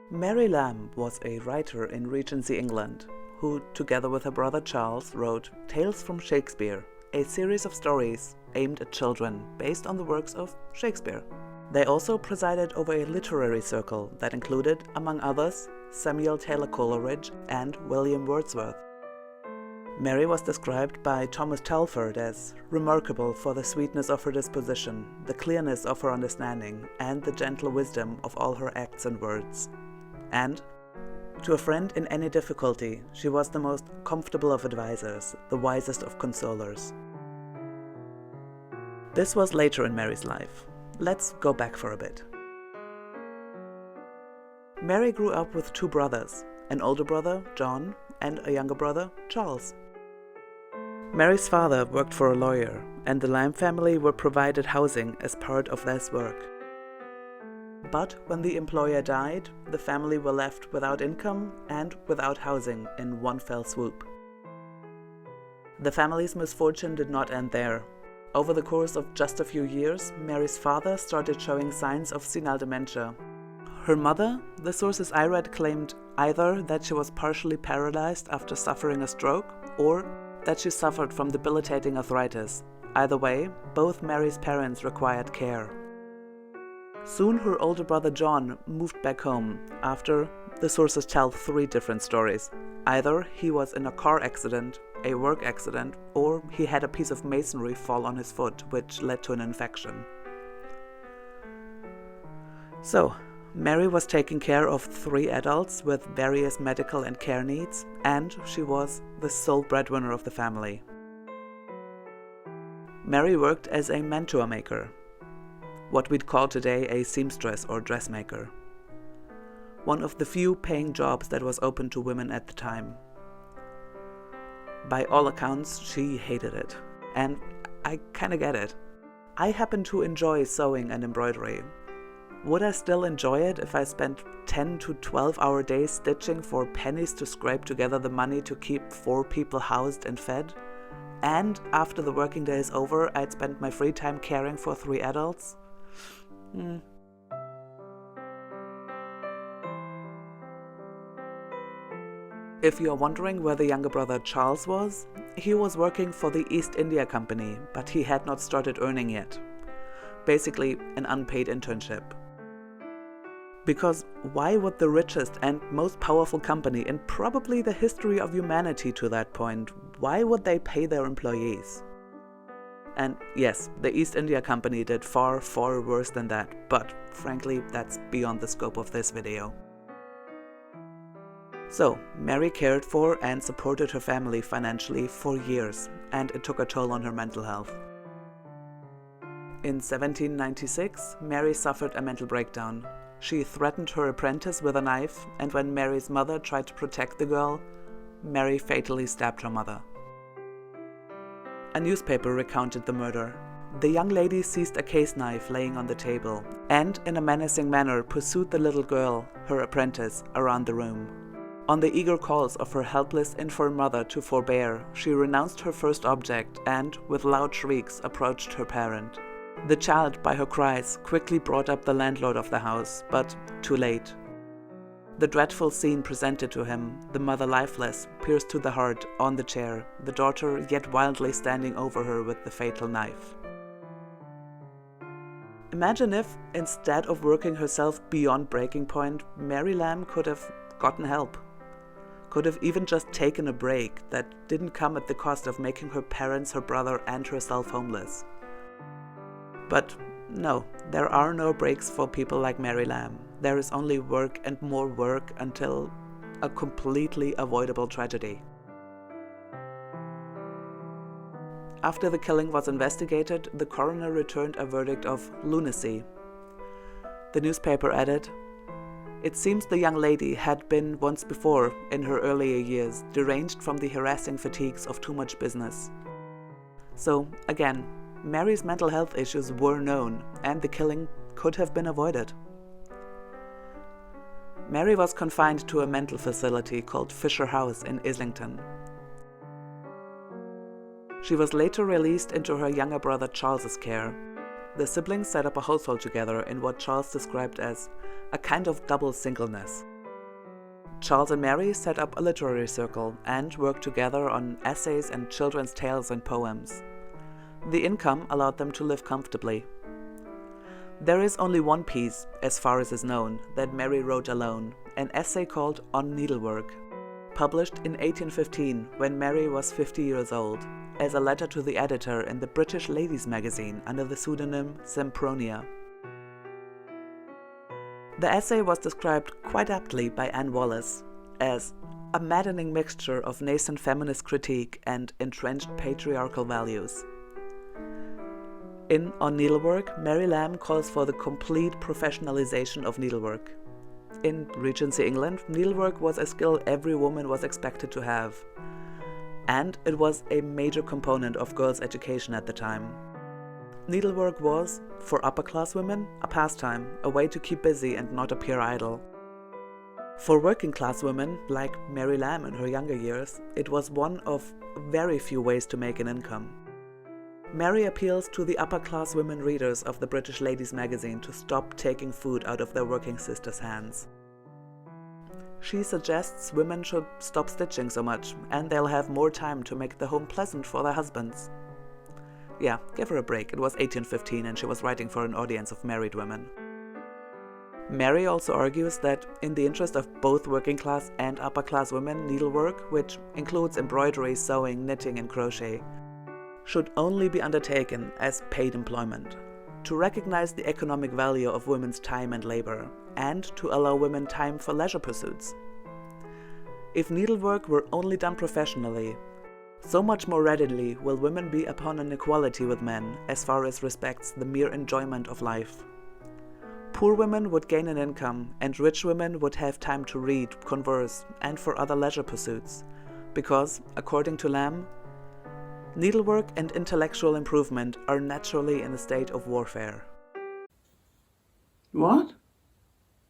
Mary Lamb was a writer in Regency England who, together with her brother Charles, wrote Tales from Shakespeare, a series of stories aimed at children based on the works of Shakespeare. They also presided over a literary circle that included, among others, Samuel Taylor Coleridge and William Wordsworth. Mary was described by Thomas Telford as remarkable for the sweetness of her disposition, the clearness of her understanding, and the gentle wisdom of all her acts and words. And, to a friend in any difficulty, she was the most comfortable of advisers, the wisest of consolers. This was later in Mary's life. Let's go back for a bit. Mary grew up with two brothers, an older brother, John, and a younger brother, Charles. Mary's father worked for a lawyer, and the Lamb family were provided housing as part of this work. But when the employer died, the family were left without income and without housing in one fell swoop. The family's misfortune did not end there. Over the course of just a few years, Mary's father started showing signs of senile dementia. Her mother, the sources I read, claimed either that she was partially paralyzed after suffering a stroke or that she suffered from debilitating arthritis. Either way, both Mary's parents required care. Soon her older brother John moved back home after, the sources tell 3 different stories. Either he was in a car accident, a work accident, or he had a piece of masonry fall on his foot, which led to an infection. So, Mary was taking care of 3 adults with various medical and care needs, and she was the sole breadwinner of the family. Mary worked as a mantua maker, what we'd call today a seamstress or dressmaker. One of the few paying jobs that was open to women at the time. By all accounts, she hated it, and I kinda get it. I happen to enjoy sewing and embroidery. Would I still enjoy it if I spent 10 to 12-hour days stitching for pennies to scrape together the money to keep 4 people housed and fed? And after the working day is over, I'd spend my free time caring for 3 adults? If you're wondering where the younger brother Charles was, he was working for the East India Company, but he had not started earning yet. Basically, an unpaid internship. Because why would the richest and most powerful company in probably the history of humanity to that point, why would they pay their employees? And yes, the East India Company did far, far worse than that, but frankly, that's beyond the scope of this video. So, Mary cared for and supported her family financially for years, and it took a toll on her mental health. In 1796, Mary suffered a mental breakdown. She threatened her apprentice with a knife, and when Mary's mother tried to protect the girl, Mary fatally stabbed her mother. A newspaper recounted the murder. The young lady seized a case knife laying on the table, and in a menacing manner pursued the little girl, her apprentice, around the room. On the eager calls of her helpless infirm mother to forbear, she renounced her first object and, with loud shrieks, approached her parent. The child, by her cries, quickly brought up the landlord of the house, but too late. The dreadful scene presented to him, the mother lifeless, pierced to the heart, on the chair, the daughter yet wildly standing over her with the fatal knife. Imagine if, instead of working herself beyond breaking point, Mary Lamb could have gotten help. Could have even just taken a break that didn't come at the cost of making her parents, her brother, and herself homeless. But no, there are no breaks for people like Mary Lamb. There is only work and more work until a completely avoidable tragedy. After the killing was investigated, the coroner returned a verdict of lunacy. The newspaper added, "It seems the young lady had been once before, in her earlier years, deranged from the harassing fatigues of too much business." So, again, Mary's mental health issues were known, and the killing could have been avoided. Mary was confined to a mental facility called Fisher House in Islington. She was later released into her younger brother Charles's care. The siblings set up a household together in what Charles described as a kind of double singleness. Charles and Mary set up a literary circle and worked together on essays and children's tales and poems. The income allowed them to live comfortably. There is only one piece, as far as is known, that Mary wrote alone, an essay called On Needlework, published in 1815 when Mary was 50 years old, as a letter to the editor in the British Ladies magazine under the pseudonym Sempronia. The essay was described quite aptly by Anne Wallace as a maddening mixture of nascent feminist critique and entrenched patriarchal values. In On Needlework, Mary Lamb calls for the complete professionalization of needlework. In Regency England, needlework was a skill every woman was expected to have, and it was a major component of girls' education at the time. Needlework was, for upper-class women, a pastime, a way to keep busy and not appear idle. For working-class women, like Mary Lamb in her younger years, it was one of very few ways to make an income. Mary appeals to the upper-class women readers of the British Ladies magazine to stop taking food out of their working sisters' hands. She suggests women should stop stitching so much, and they'll have more time to make the home pleasant for their husbands. Yeah, give her a break, it was 1815 and she was writing for an audience of married women. Mary also argues that, in the interest of both working-class and upper-class women, needlework, which includes embroidery, sewing, knitting and crochet, should only be undertaken as paid employment, to recognize the economic value of women's time and labor, and to allow women time for leisure pursuits. If needlework were only done professionally, so much more readily will women be upon an equality with men as far as respects the mere enjoyment of life. Poor women would gain an income, and rich women would have time to read, converse, and for other leisure pursuits, because, according to Lamb, needlework and intellectual improvement are naturally in a state of warfare. What?